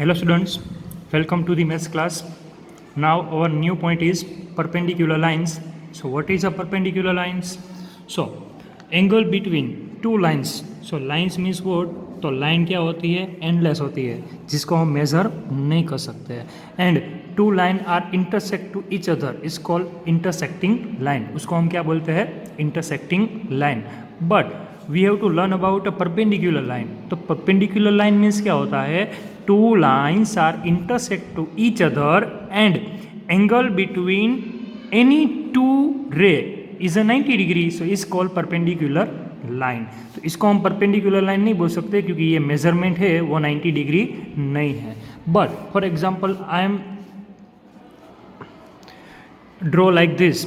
Hello students, welcome to the maths class. Now our new point is perpendicular lines. So what is a perpendicular lines? So angle between two lines. So lines means what? तो line क्या होती है? Endless होती है, जिसको हम major नहीं कर सकते हैं. And two line are intersect to each other is called intersecting line. उसको हम क्या बोलते हैं? Intersecting line. But we have to learn about a perpendicular line. तो परपेंडिकुलर लाइन मीन्स क्या होता है? Two lines are intersect to each other and angle between any two ray is a 90 degree. So is called perpendicular line. तो इसको हम perpendicular line नहीं बोल सकते क्योंकि ये मेजरमेंट है वो 90 डिग्री नहीं है. But for example I am draw like this.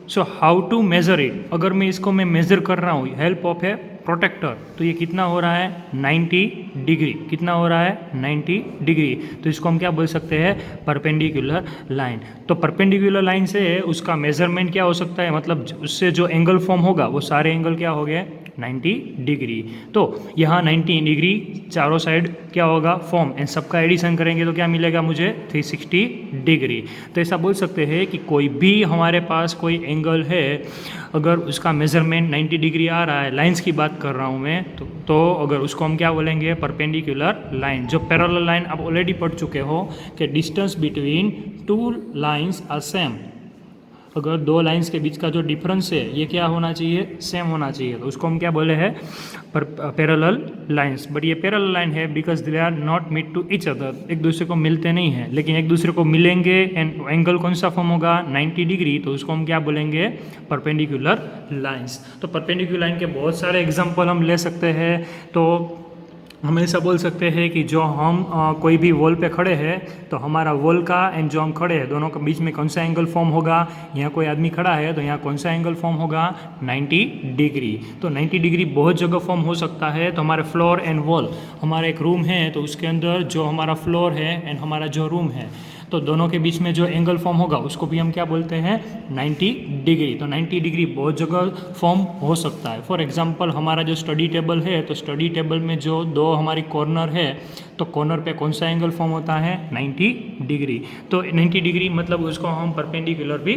So how to measure it? अगर मैं इसको मेजर कर रहा हूँ हेल्प ऑफ है प्रोटेक्टर, तो ये कितना हो रहा है? 90 डिग्री. कितना हो रहा है? 90 डिग्री. तो इसको हम क्या बोल सकते हैं? Perpendicular line. तो परपेंडिकुलर लाइन से उसका मेजरमेंट क्या हो सकता है? मतलब उससे जो एंगल फॉर्म होगा वो सारे एंगल क्या हो गए? 90 डिग्री. तो यहाँ 90 डिग्री चारों साइड क्या होगा? फॉर्म. एंड सबका एडिशन करेंगे तो क्या मिलेगा मुझे? 360 डिग्री. तो ऐसा बोल सकते हैं कि कोई भी हमारे पास कोई एंगल है, अगर उसका मेजरमेंट 90 डिग्री आ रहा है, लाइंस की बात कर रहा हूँ मैं, तो अगर उसको हम क्या बोलेंगे? Perpendicular line. जो पैरेलल लाइन आप ऑलरेडी पढ़ चुके हो कि distance between two lines are same. अगर दो लाइंस के बीच का जो डिफरेंस है ये क्या होना चाहिए? सेम होना चाहिए. तो उसको हम क्या बोले हैं? Parallel lines. बट ये पैरेलल लाइन है because they are not meet to each other. एक दूसरे को मिलते नहीं हैं, लेकिन एक दूसरे को मिलेंगे. एंड एंगल कौन सा फॉर्म होगा? 90 डिग्री. तो उसको हम क्या बोलेंगे? Perpendicular lines. तो परपेंडिकुलर लाइन के बहुत सारे एग्जाम्पल हम ले सकते हैं. तो हम ऐसा बोल सकते हैं कि जो हम कोई भी वॉल पे खड़े हैं, तो हमारा वॉल का एंड जो हम खड़े हैं दोनों के बीच में कौन सा एंगल फॉर्म होगा? यहाँ कोई आदमी खड़ा है तो यहाँ कौन सा एंगल फॉर्म होगा? 90 डिग्री. तो 90 डिग्री बहुत जगह फॉर्म हो सकता है. तो हमारे फ्लोर एंड वॉल, हमारा एक रूम है तो उसके अंदर जो हमारा फ्लोर है एंड हमारा जो रूम है, तो दोनों के बीच में जो एंगल फॉर्म होगा उसको भी हम क्या बोलते हैं? 90 डिग्री. तो 90 डिग्री बहुत जगह फॉर्म हो सकता है. फॉर एग्जांपल हमारा जो स्टडी टेबल है, तो स्टडी टेबल में जो दो हमारी कॉर्नर है, तो कॉर्नर पे कौन सा एंगल फॉर्म होता है? 90 डिग्री. तो 90 डिग्री मतलब उसको हम परपेंडिकुलर भी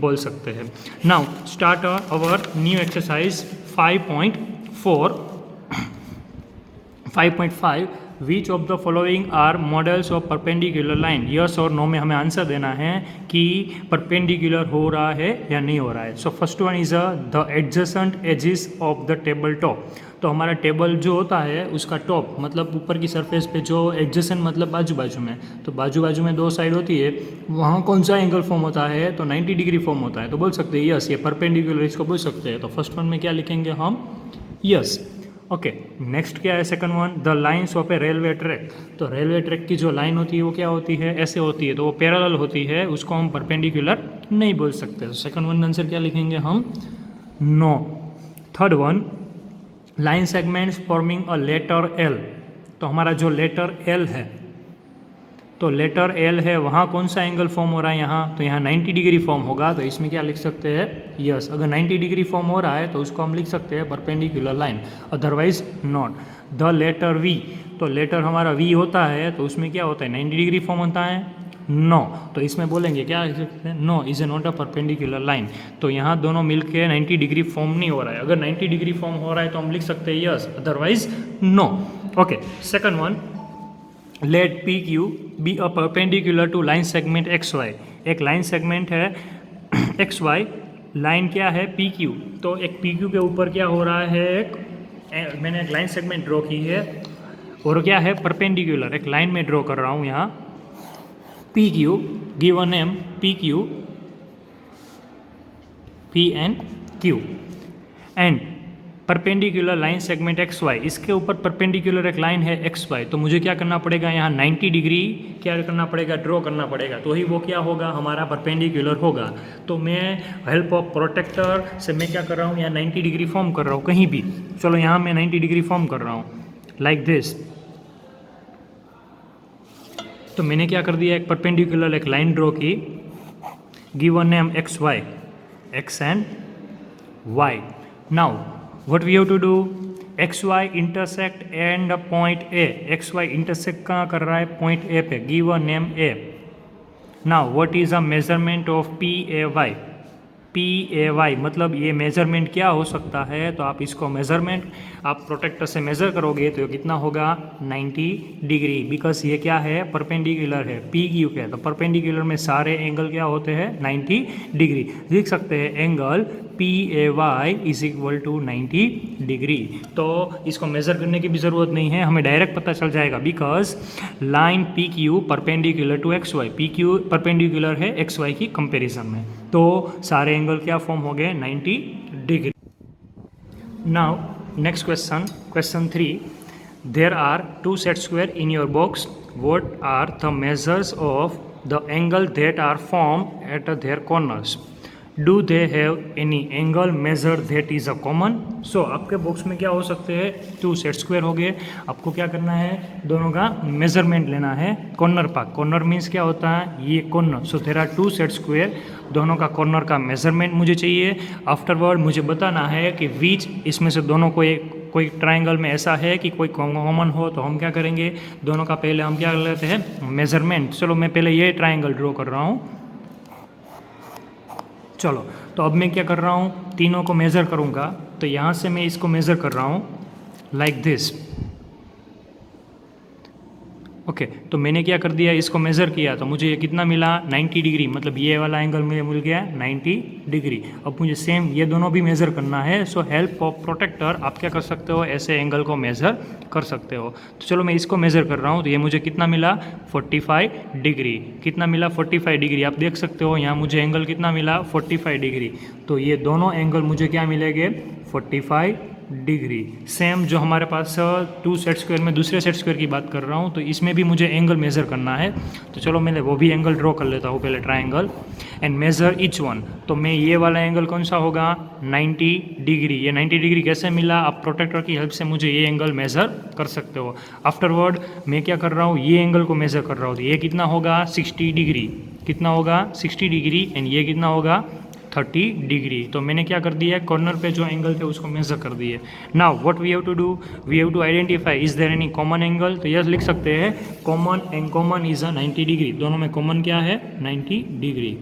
बोल सकते हैं. Now start our new exercise 5.4. 5.5 which of the following are models of perpendicular line. Yes और नो में हमें आंसर देना है कि परपेंडिकुलर हो रहा है या नहीं हो रहा है. So first one is the adjacent edges of the table top. तो हमारा टेबल जो होता है उसका टॉप मतलब ऊपर की सरफेस पे जो एडजेसेंट मतलब बाजू बाजू में, तो बाजू बाजू में दो साइड होती है, वहाँ कौन सा एंगल फॉर्म होता है? तो 90 डिग्री फॉर्म होता है. तो बोल सकते हैं यस ये परपेंडिकुलर, इसको बोल सकते हैं. तो फर्स्ट वन में क्या लिखेंगे हम? यस. ओके. नेक्स्ट क्या है? Second one, the lines of A railway track. तो रेलवे ट्रैक की जो लाइन होती है वो क्या होती है? ऐसे होती है. तो वो पैरेलल होती है, उसको हम परपेंडिकुलर नहीं बोल सकते. तो सेकंड वन आंसर क्या लिखेंगे हम? No. Third one, line segments forming a letter L. तो हमारा जो लेटर एल है, तो लेटर एल है, वहाँ कौन सा एंगल फॉर्म हो रहा है? यहाँ तो यहाँ 90 डिग्री फॉर्म होगा. तो इसमें क्या लिख सकते हैं? यस. अगर 90 डिग्री फॉर्म हो रहा है तो उसको हम लिख सकते हैं perpendicular line, otherwise not. The letter V. तो लेटर हमारा वी होता है तो उसमें क्या होता है? 90 डिग्री फॉर्म होता है? नो. तो इसमें बोलेंगे क्या लिख सकते हैं? No is a not a perpendicular line. तो यहाँ दोनों मिलके 90 डिग्री फॉर्म नहीं हो रहा है. अगर 90 डिग्री फॉर्म हो रहा है तो हम लिख सकते हैं yes, otherwise no. Okay. Second one, let P Q be a perpendicular to line segment X Y. एक लाइन सेगमेंट है एक्स वाई, लाइन क्या है? P Q. तो एक पी क्यू के ऊपर क्या हो रहा है? मैंने एक लाइन सेगमेंट ड्रॉ की है और क्या है? परपेंडिकुलर. एक लाइन में ड्रॉ कर रहा हूँ यहाँ P Q. Give a name P Q, P N Q. And perpendicular line segment X Y, इसके ऊपर परपेंडिकुलर एक लाइन है एक्स वाई. तो मुझे क्या करना पड़ेगा? यहाँ 90 डिग्री क्या करना पड़ेगा? ड्रॉ करना पड़ेगा. तो ही वो क्या होगा? हमारा परपेंडिकुलर होगा. तो मैं हेल्प ऑफ प्रोटेक्टर से मैं क्या कर रहा हूँ? यहाँ 90 डिग्री फॉर्म कर रहा हूँ कहीं भी. चलो यहाँ मैं 90 डिग्री फॉर्म कर रहा हूँ लाइक दिस. तो मैंने क्या कर दिया? एक परपेंडिकुलर एक लाइन ड्रॉ की. Give a name X Y, X and Y. Now what we have to do? X Y intersect and point A, X Y intersect कहाँ कर रहा है, पॉइंट ए पे, give a name A. Now what is a measurement of P A Y, पी ए वाई मतलब ये measurement क्या हो सकता है, तो आप इसको मेजरमेंट आप प्रोटेक्टर से मेज़र करोगे तो कितना होगा 90 डिग्री, बिकॉज ये क्या है परपेंडिकुलर है, पी क्यू के, तो परपेंडिकुलर में सारे एंगल क्या होते हैं 90 डिग्री। लिख सकते हैं angle P A Y is equal to 90 degree. तो इसको मेज़र करने की भी ज़रूरत नहीं है, हमें डायरेक्ट पता चल जाएगा, because line P Q perpendicular to X Y, P Q perpendicular है एक्स वाई की कंपेरिजन में, तो सारे एंगल क्या फॉर्म हो गए 90 degree. Now next question, question 3, there are two set square in your box, what are the measures of the angle that are form at their corners, do they have any angle measure that is a common. So आपके box में क्या हो सकते हैं, to set square हो गए, आपको क्या करना है, दोनों का मेजरमेंट लेना है कॉर्नर पर, कॉर्नर मीन्स क्या होता है ये corner, so there are two set square, दोनों का कॉर्नर का मेजरमेंट मुझे चाहिए। आफ्टरवर्ड मुझे बताना है कि बीच इसमें से दोनों को कोई ट्रायंगल में ऐसा है कि कोई कॉमन हो, तो हम क्या करेंगे, दोनों का पहले हम क्या कर लेते हैं मेजरमेंट। चलो मैं पहले ये ट्रायंगल ड्रॉ कर रहा हूँ, चलो तो अब मैं क्या कर रहा हूँ, तीनों को मेज़र करूँगा, तो यहाँ से मैं इसको मेज़र कर रहा हूँ लाइक दिस, ओके तो मैंने क्या कर दिया, इसको मेज़र किया तो मुझे ये कितना मिला 90 डिग्री, मतलब ये वाला एंगल मुझे मिल गया 90 डिग्री। अब मुझे सेम ये दोनों भी मेज़र करना है, सो हेल्प ऑफ प्रोटेक्टर आप क्या कर सकते हो, ऐसे एंगल को मेज़र कर सकते हो। तो चलो मैं इसको मेज़र कर रहा हूँ, तो ये मुझे कितना मिला 45 डिग्री, कितना मिला 45 डिग्री, आप देख सकते हो यहाँ मुझे एंगल कितना मिला 45 डिग्री, तो ये दोनों एंगल मुझे क्या मिलेंगे 45 डिग्री। सेम जो हमारे पास टू सेट स्क्वायर में दूसरे सेट स्क्वायर की बात कर रहा हूँ, तो इसमें भी मुझे एंगल मेज़र करना है, तो चलो मैं वो भी एंगल ड्रॉ कर लेता हूँ पहले triangle and measure each one. तो मैं ये वाला एंगल कौन सा होगा 90 डिग्री, ये 90 डिग्री कैसे मिला, आप प्रोटेक्टर की हेल्प से मुझे ये एंगल मेज़र कर सकते हो। आफ्टरवर्ड मैं क्या कर रहा हूँ, ये एंगल को मेज़र कर रहा हूँ, तो ये कितना होगा 60 डिग्री, कितना होगा 60 डिग्री, एंड ये कितना होगा 30 डिग्री। तो मैंने क्या कर दिया है, कॉर्नर पे जो एंगल थे उसको मेजर कर दिए। Now what we have to do, we have to identify is there any common angle, तो यस लिख सकते हैं common, and common is a 90 degree, दोनों में कॉमन क्या है 90 डिग्री,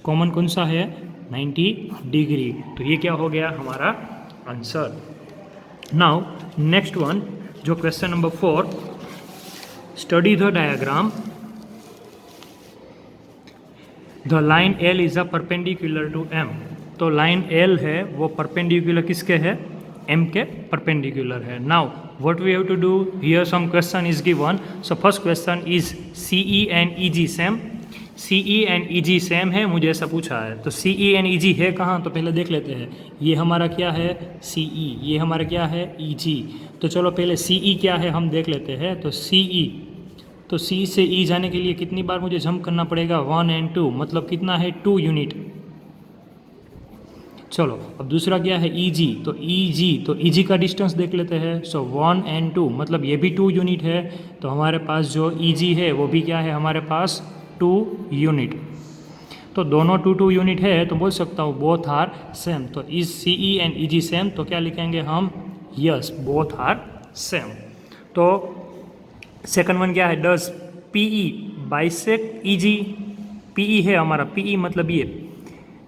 कॉमन कौन सा है 90 डिग्री, तो ये क्या हो गया हमारा आंसर। नाउ नेक्स्ट वन, जो question number 4, study the diagram, the line L is a perpendicular to M, तो लाइन एल है वो परपेंडिकुलर किसके है, एम के परपेंडिकुलर है। Now what we have to do, here some question is given, so first question is C E and E G same, C E and E G same है, मुझे ऐसा पूछा है, तो सी ई एंड ई जी है कहाँ, तो पहले देख लेते हैं, ये हमारा क्या है सी ई, ये हमारा क्या है ई जी, तो चलो पहले सी ई क्या है हम देख लेते हैं, तो सी ई, तो C से E जाने के लिए कितनी बार मुझे जंप करना पड़ेगा 1 एंड 2, मतलब कितना है 2 यूनिट। चलो अब दूसरा क्या है EG, तो EG, तो EG का डिस्टेंस देख लेते हैं, सो 1 एंड 2 मतलब ये भी 2 यूनिट है, तो हमारे पास जो EG है वो भी क्या है हमारे पास 2 यूनिट, तो दोनों 2 यूनिट है, तो बोल सकता हूँ बोथ आर सेम, तो is CE and EG same, तो क्या लिखेंगे हम यस बोथ आर सेम। तो सेकंड वन क्या है, does PE bisect EG, PE है हमारा, PE मतलब ये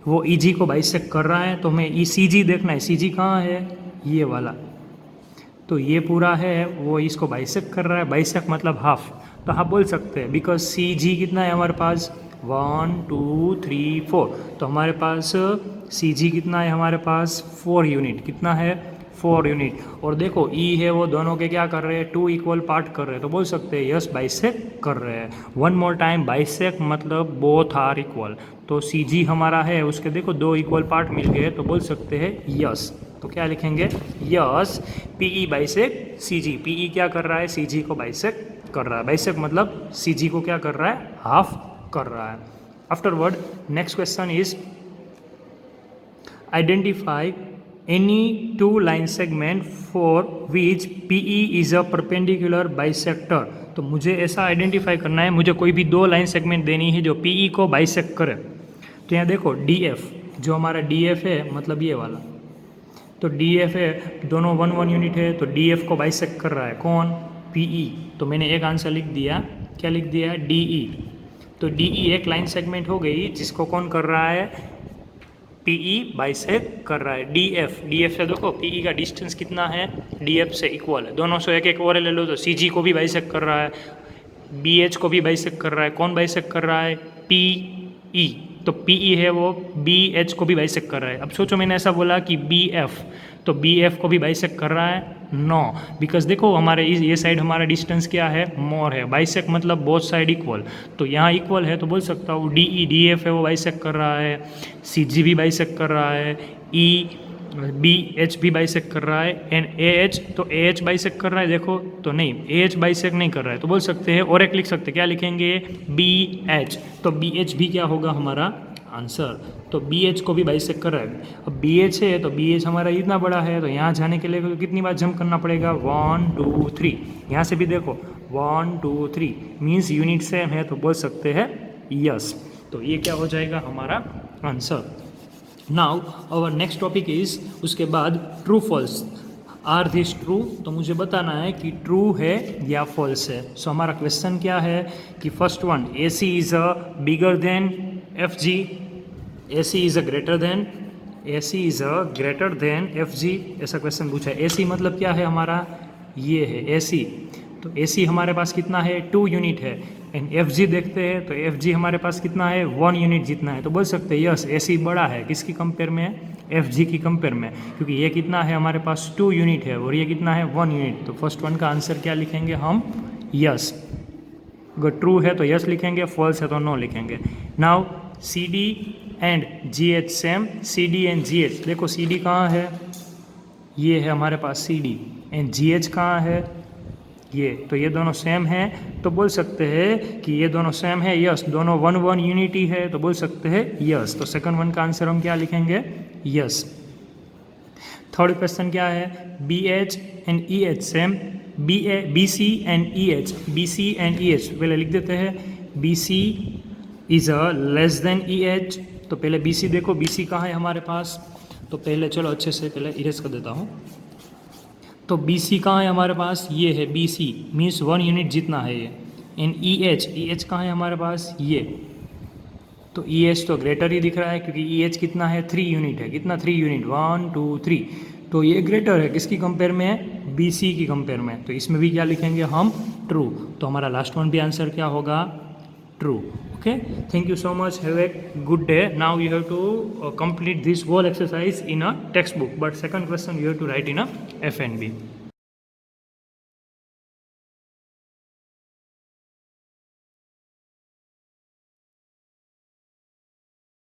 वो EG को बाइसेक्ट कर रहा है, तो हमें CG देखना है, CG कहाँ है ये वाला, तो ये पूरा है वो इसको बाइसेक्ट कर रहा है, बाइसेक्ट मतलब हाफ, तो आप बोल सकते हैं बिकॉज CG कितना है हमारे पास 1 2 3 4, तो हमारे पास CG कितना है हमारे पास 4 यूनिट, कितना है 4 यूनिट, और देखो E है वो दोनों के क्या कर रहे हैं 2 इक्वल पार्ट कर रहे हैं, तो बोल सकते हैं यस बाइसेक्ट कर रहे हैं। वन मोर टाइम, बाइसेक्ट मतलब बोथ आर इक्वल, तो CG हमारा है उसके देखो 2 इक्वल पार्ट मिल गए, तो बोल सकते हैं यस, तो क्या लिखेंगे yes PE bisect CG, PE क्या कर रहा है CG को बाइसेक्ट कर रहा है, बाइसेक्ट मतलब CG को क्या कर रहा है हाफ कर रहा है। Afterward next question is identify any two line segment for which PE is a perpendicular bisector, तो मुझे ऐसा आइडेंटिफाई करना है, मुझे कोई भी 2 लाइन सेगमेंट देनी है जो PE को बाइसेक्ट करे, तो यहाँ देखो DF, जो हमारा DF है मतलब ये वाला, तो डी एफ है, दोनों 1 यूनिट है, तो डी एफ को बाइसेक्ट कर रहा है कौन? P E. तो मैंने एक आंसर लिख दिया, क्या लिख दिया? D E. तो डी ई एक लाइन सेगमेंट हो गई जिसको कौन कर रहा है? पी ई बाइसेक्ट कर रहा है। डी एफ से देखो पी ई का डिस्टेंस कितना है? डी एफ से इक्वल है। दोनों से एक एक और ले लो, तो सी जी को भी बाइसेक्ट कर रहा है, बी एच को भी बाइसेक्ट कर रहा है। कौन बाइसेक्ट कर रहा है? P E. तो पी ई है वो बी एच को भी बाइसेक्ट कर रहा है। अब सोचो मैंने ऐसा बोला कि बी एफ, तो बी एफ को भी बाइसेक्ट कर रहा है? नो, बिकॉज देखो हमारे ये साइड हमारा डिस्टेंस क्या है? मोर है। बाइसेक्ट मतलब बोथ साइड इक्वल, तो यहाँ इक्वल है तो बोल सकता हूँ डी ई डी एफ है वो बाइसेक्ट कर रहा है, सी जी भी बाइसेक्ट कर रहा है, ई बी एच भी बाइसेक्ट कर रहा है, एंड ए एच, तो ए एच बाइसेक्ट कर रहा है देखो, तो नहीं ए एच बाइसेक्ट नहीं कर रहा है, तो बोल सकते हैं और एक लिख सकते हैं, क्या लिखेंगे? B H. तो बी एच भी क्या होगा हमारा आंसर? तो बी एच को भी बाइसेक्ट कर रहा है। अब बी एच है तो बी एच हमारा इतना बड़ा है, तो यहाँ जाने के लिए तो कितनी बार जंप करना पड़ेगा? 1 2 3। यहाँ से भी देखो 1 2 3 मीन्स यूनिट सेम है, तो बोल सकते हैं यस। तो ये क्या हो जाएगा हमारा answer. Now our next topic is, उसके बाद true false. Are this true? तो मुझे बताना है कि ट्रू है या फॉल्स है। सो हमारा क्वेश्चन क्या है कि first one, A C is a bigger than F G, A C is a greater than, A C is a greater than F G, ऐसा क्वेश्चन पूछा है। ए सी मतलब क्या है हमारा? ये है ए सी। तो ए सी हमारे पास कितना है? 2 यूनिट है। एंड एफ जी देखते हैं तो एफ जी हमारे पास कितना है? 1 यूनिट जितना है। तो बोल सकते हैं यस ए सी बड़ा है, किसकी कंपेयर में? एफ जी की कंपेयर में, क्योंकि ये कितना है हमारे पास? 2 यूनिट है, और ये कितना है? 1 यूनिट। तो फर्स्ट वन का आंसर क्या लिखेंगे हम? यस। अगर ट्रू है तो यस लिखेंगे, फॉल्स है तो नो लिखेंगे। Now C D and G H same, C D and G H, देखो सी डी कहाँ है? ये है हमारे पास C D, and G H कहाँ है? ये, तो ये दोनों सेम हैं, तो बोल सकते हैं कि ये दोनों सेम है, यस। दोनों 1 1 यूनिटी है, तो बोल सकते हैं यस। तो सेकंड वन का आंसर हम क्या लिखेंगे? यस। थर्ड क्वेश्चन क्या है? B H and E H same, B C and E H, B C and E H पहले लिख देते हैं। B C is a less than E H, तो पहले बी सी देखो, बी सी कहाँ है हमारे पास? तो पहले चलो अच्छे से पहले इरेज कर देता हूँ। तो बी सी कहाँ है हमारे पास? ये है बी सी, मीन्स 1 यूनिट जितना है ये। एंड ई एच कहाँ है हमारे पास? ये। तो ई एच तो ग्रेटर ही दिख रहा है, क्योंकि ई एच कितना है? 3 यूनिट है। कितना? 3 यूनिट, 1 2 3। तो ये ग्रेटर है, किसकी कंपेयर में है? बी सी की कंपेयर में। तो इसमें भी क्या लिखेंगे हम? ट्रू। तो हमारा लास्ट वन भी आंसर क्या होगा? True. Okay, thank you so much. Have a good day. Now you have to complete this whole exercise in a textbook, but second question you have to write in a FNB.